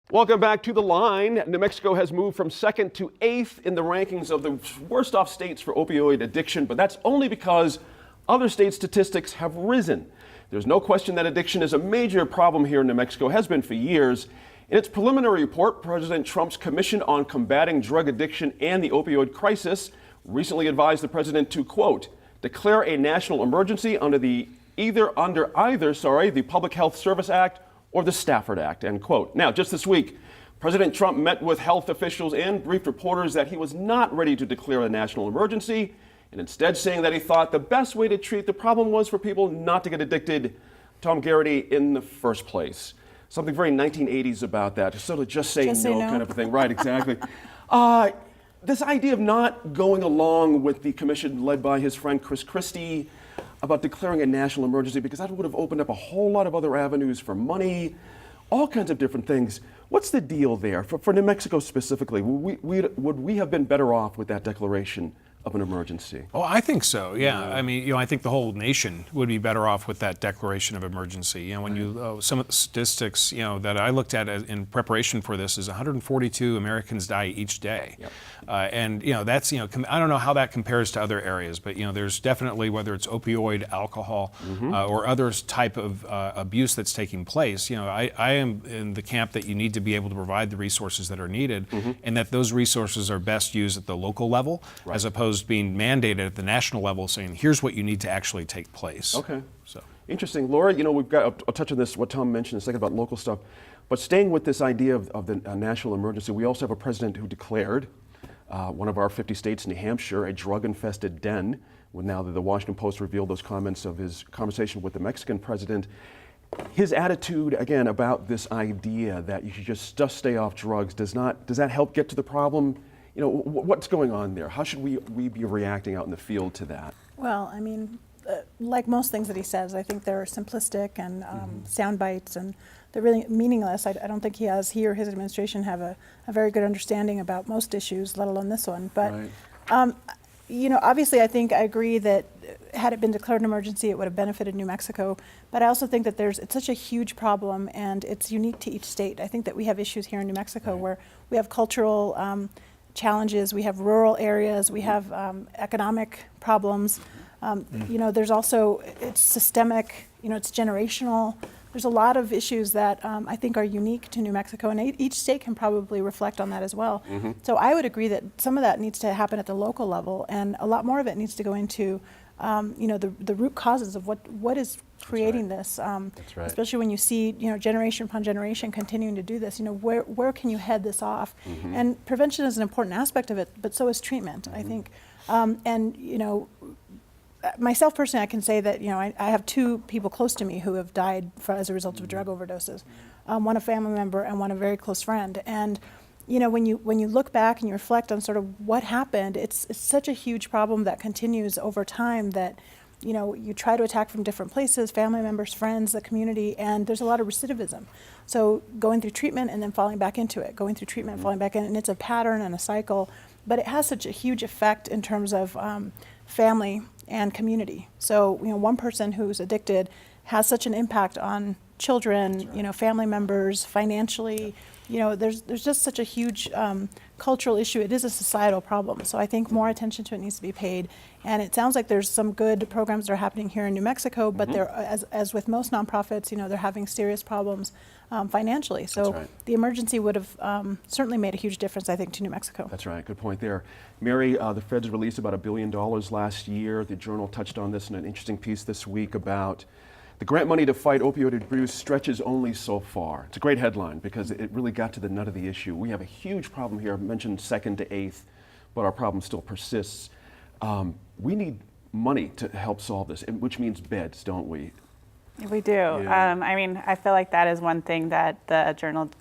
Welcome back to The Line. New Mexico has moved from second to eighth in the rankings of the worst off states for opioid addiction, but that's only because other state statistics have risen. There's no question that addiction is a major problem here in New Mexico, has been for years. In its preliminary report, President Trump's Commission on Combating Drug Addiction and the Opioid Crisis recently advised the president to, quote, declare a national emergency under the Public Health Service Act or the Stafford Act, end quote. Now, just this week, President Trump met with health officials and briefed reporters that he was not ready to declare a national emergency, and instead saying that he thought the best way to treat the problem was for people not to get addicted, Tom Garrity, in the first place. Something very 1980s about that, sort of just say no kind of a thing. Right, exactly. This idea of not going along with the commission led by his friend Chris Christie about declaring a national emergency, because that would have opened up a whole lot of other avenues for money, all kinds of different things. What's the deal there for New Mexico specifically? Would we have been better off with that declaration of an emergency? Oh, I think so. Yeah. I mean, I think the whole nation would be better off with that declaration of emergency. When you some of the statistics, that I looked at in preparation for this is 142 Americans die each day. Yep. And that's I don't know how that compares to other areas, but there's definitely, whether it's opioid, alcohol, or other type of abuse that's taking place. I am in the camp that you need to be able to provide the resources that are needed, and that those resources are best used at the local level, as opposed to being mandated at the national level, saying here's what you need to actually take place. Okay. So interesting, Laura. We've got. I'll touch on this. What Tom mentioned a second about local stuff, but staying with this idea of the national emergency, we also have a president who declared one of our 50 states, New Hampshire, a drug-infested den. Now that the Washington Post revealed those comments of his conversation with the Mexican president, his attitude again about this idea that you should just stay off drugs does that help get to the problem? What's going on there? How should we be reacting out in the field to that? Well, I mean, like most things that he says, I think they're simplistic and sound bites, and they're really meaningless. I don't think he or his administration have a very good understanding about most issues, let alone this one. But, obviously I think I agree that had it been declared an emergency, it would have benefited New Mexico. But I also think that it's such a huge problem, and it's unique to each state. I think that we have issues here in New Mexico where we have cultural challenges, we have rural areas, we have economic problems. There's also, it's systemic, it's generational. There's a lot of issues that I think are unique to New Mexico, and each state can probably reflect on that as well. So I would agree that some of that needs to happen at the local level, and a lot more of it needs to go into the root causes of what is creating this, especially when you see generation upon generation continuing to do this. Where can you head this off? And prevention is an important aspect of it, but so is treatment, I think. Myself personally, I can say that I have two people close to me who have died as a result of drug overdoses. One a family member and one a very close friend. And when you look back and you reflect on sort of what happened, it's such a huge problem that continues over time that you try to attack from different places, family members, friends, the community, and there's a lot of recidivism. So going through treatment and then falling back into it, going through treatment and falling back in, and it's a pattern and a cycle, but it has such a huge effect in terms of family and community. So one person who's addicted has such an impact on children, family members, financially. There's just such a huge cultural issue. It is a societal problem. So I think more attention to it needs to be paid. And it sounds like there's some good programs that are happening here in New Mexico, but they're, as with most nonprofits, they're having serious problems financially. So the emergency would have certainly made a huge difference, I think, to New Mexico. That's right. Good point there. Mary, the feds released about $1 billion last year. The Journal touched on this in an interesting piece this week about the grant money to fight opioid abuse stretches only so far. It's a great headline because it really got to the nut of the issue. We have a huge problem here. I mentioned second to eighth, but our problem still persists. We need money to help solve this, which means beds, don't we? We do. Yeah. I feel like that is one thing that the Journal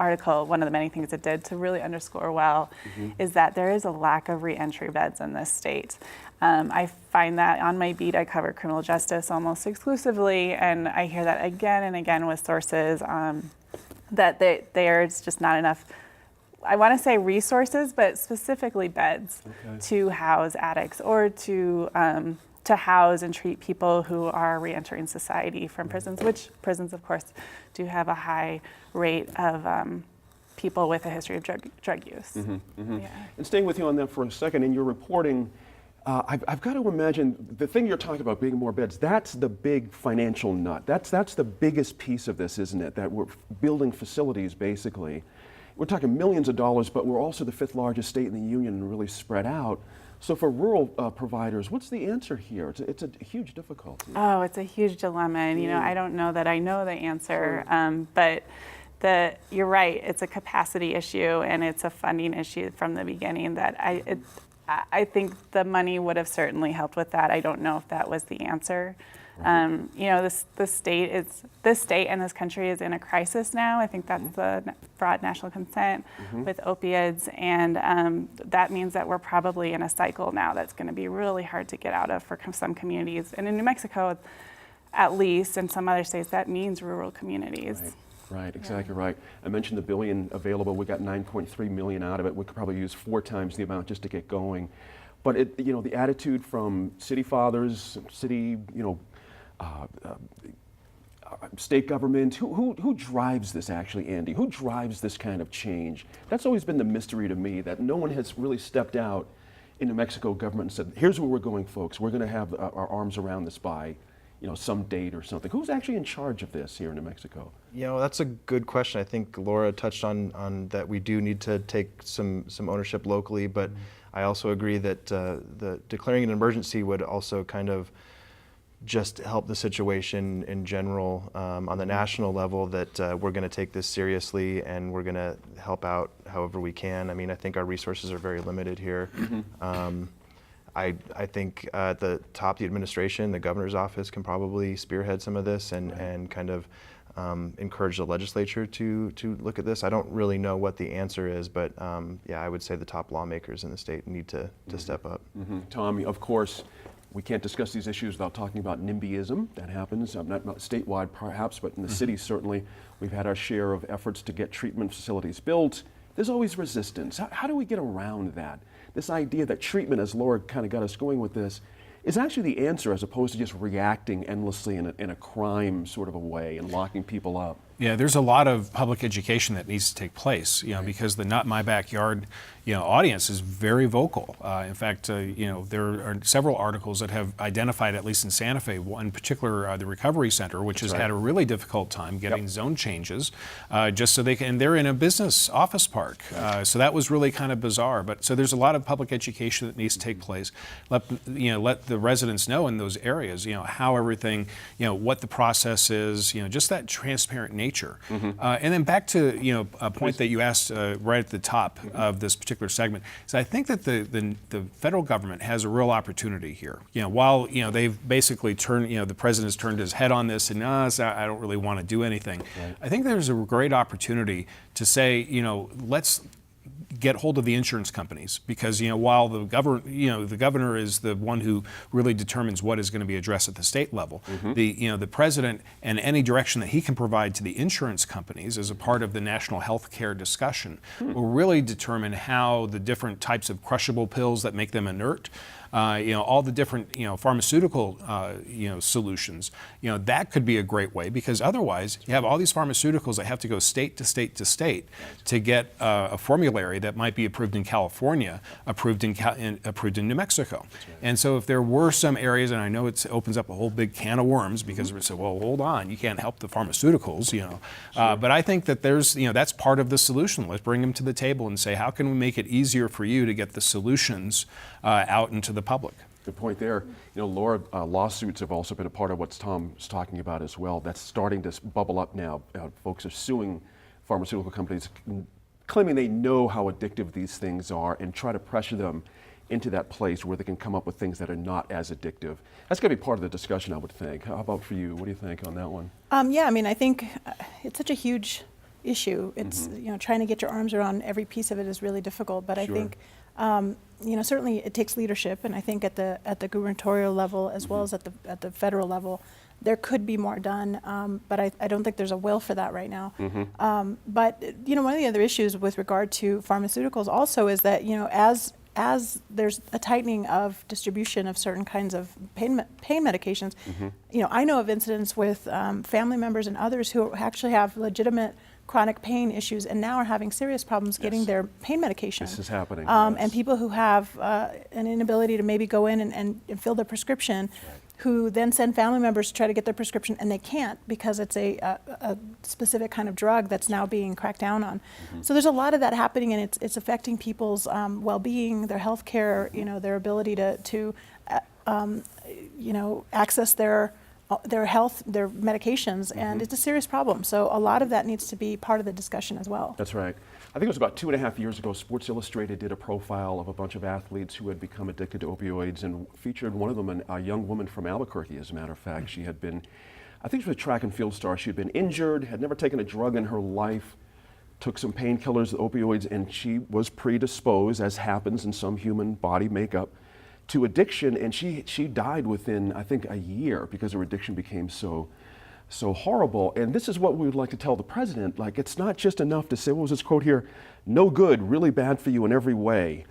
article, one of the many things it did to really underscore well, is that there is a lack of reentry beds in this state. I find that on my beat, I cover criminal justice almost exclusively, and I hear that again and again with sources that there's just not enough, I want to say resources, but specifically beds to house addicts or to house and treat people who are reentering society from prisons, which prisons, of course, do have a high rate of people with a history of drug use. Yeah. And staying with you on that for a second, in your reporting, I've got to imagine the thing you're talking about, being more beds, that's the big financial nut. That's the biggest piece of this, isn't it? That we're building facilities, basically. We're talking millions of dollars, but we're also the 5th largest state in the union and really spread out. So for rural providers, what's the answer here? It's a huge difficulty. Oh, it's a huge dilemma, and I don't know that I know the answer, but you're right. It's a capacity issue and it's a funding issue from the beginning. That I think the money would have certainly helped with that. I don't know if that was the answer. This state and this country is in a crisis now. I think that's the broad national consent with opioids, and that means that we're probably in a cycle now that's going to be really hard to get out of for some communities. And in New Mexico, at least, and some other states, that means rural communities. Right, exactly right. I mentioned the $1 billion available. We got 9.3 million out of it. We could probably use 4 times the amount just to get going. But the attitude from city fathers, city, state government, who drives this actually, Andy? Who drives this kind of change? That's always been the mystery to me, that no one has really stepped out in New Mexico government and said, here's where we're going, folks. We're going to have our arms around this by some date or something. Who's actually in charge of this here in New Mexico? That's a good question. I think Laura touched on that we do need to take some ownership locally, but I also agree that the declaring an emergency would also kind of just help the situation in general on the national level, that we're going to take this seriously and we're going to help out however we can. I mean, I think our resources are very limited here. I think at the top of the administration, the governor's office can probably spearhead some of this and kind of encourage the legislature to look at this. I don't really know what the answer is, but I would say the top lawmakers in the state need to step up. Tom, of course, we can't discuss these issues without talking about NIMBYism. That happens, not statewide perhaps, but in the city certainly. We've had our share of efforts to get treatment facilities built. There's always resistance. How do we get around that? This idea that treatment, as Laura kind of got us going with this, is actually the answer as opposed to just reacting endlessly in a crime sort of a way and locking people up. Yeah, there's a lot of public education that needs to take place, because the Not My Backyard, audience is very vocal. In fact, there are several articles that have identified, at least in Santa Fe, in particular, the Recovery Center, which has had a really difficult time getting zone changes, just so and they're in a business office park. So that was really kind of bizarre. But so there's a lot of public education that needs to take place. Let the residents know in those areas, how everything, what the process is, just that transparent nature. And then back to a point that you asked right at the top of this particular segment, is I think that the federal government has a real opportunity here. While they've basically turned, the president's turned his head on this and I don't really want to do anything. Right. I think there's a great opportunity to say, let's get hold of the insurance companies, because while the governor is the one who really determines what is going to be addressed at the state level, the president and any direction that he can provide to the insurance companies as a part of the national health care discussion will really determine how the different types of crushable pills that make them inert, all the different pharmaceutical solutions, that could be a great way, because otherwise you have all these pharmaceuticals that have to go state to state to state to get a formulary that might be approved in California, approved in New Mexico. And so if there were some areas, and I know it opens up a whole big can of worms, because we say, well, hold on, you can't help the pharmaceuticals, but I think that there's, that's part of the solution. Let's bring them to the table and say, how can we make it easier for you to get the solutions out into the public? Good point there. Laura, lawsuits have also been a part of what Tom's talking about as well. That's starting to bubble up now. Folks are suing pharmaceutical companies, claiming they know how addictive these things are and try to pressure them into that place where they can come up with things that are not as addictive. That's going to be part of the discussion, I would think. How about for you? What do you think on that one? I think it's such a huge issue. It's, trying to get your arms around every piece of it is really difficult, but I think certainly it takes leadership, and I think at the gubernatorial level as well as at the federal level, there could be more done, but I don't think there's a will for that right now. But one of the other issues with regard to pharmaceuticals also is that as there's a tightening of distribution of certain kinds of pain medications, I know of incidents with family members and others who actually have legitimate chronic pain issues and now are having serious problems getting their pain medication. This is happening, And yes. people who have an inability to maybe go in and fill their prescription, who then send family members to try to get their prescription and they can't because it's a specific kind of drug that's now being cracked down on. So there's a lot of that happening, and it's affecting people's well-being, their health care, their ability to access their health, their medications, and it's a serious problem. So a lot of that needs to be part of the discussion as well. That's right. I think it was about 2.5 years ago, Sports Illustrated did a profile of a bunch of athletes who had become addicted to opioids and featured one of them, a young woman from Albuquerque, as a matter of fact. She had been, I think she was a track and field star. She had been injured, had never taken a drug in her life, took some painkillers, opioids, and she was predisposed, as happens in some human body makeup, to addiction, and she died within, I think, a year because her addiction became so horrible. And this is what we would like to tell the president. Like, it's not just enough to say, what was this quote here? No good, really bad for you in every way.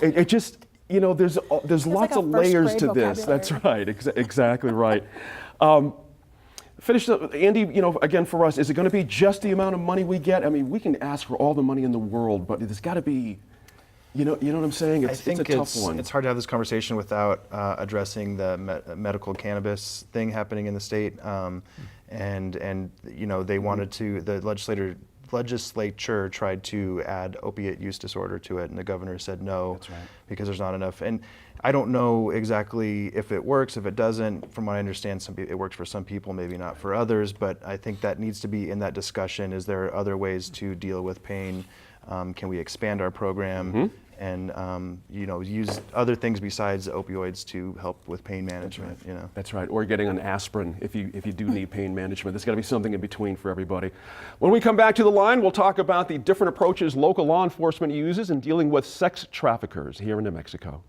It just, there's lots like a of first layers grade to this. vocabulary. That's right, exactly right. Finish up, Andy, again for us, is it going to be just the amount of money we get? I mean, we can ask for all the money in the world, but there's got to be, you know what I'm saying? I think it's a tough one. it's hard to have this conversation without addressing the medical cannabis thing happening in the state, and they wanted to, the legislature tried to add opiate use disorder to it, and the governor said no. That's right. Because there's not enough. And I don't know exactly if it works, if it doesn't. From what I understand, it works for some people, maybe not for others. But I think that needs to be in that discussion. Is there other ways to deal with pain? Can we expand our program? And use other things besides opioids to help with pain management. That's right. Or getting an aspirin if you do need pain management. There's got to be something in between for everybody. When we come back to the line, we'll talk about the different approaches local law enforcement uses in dealing with sex traffickers here in New Mexico.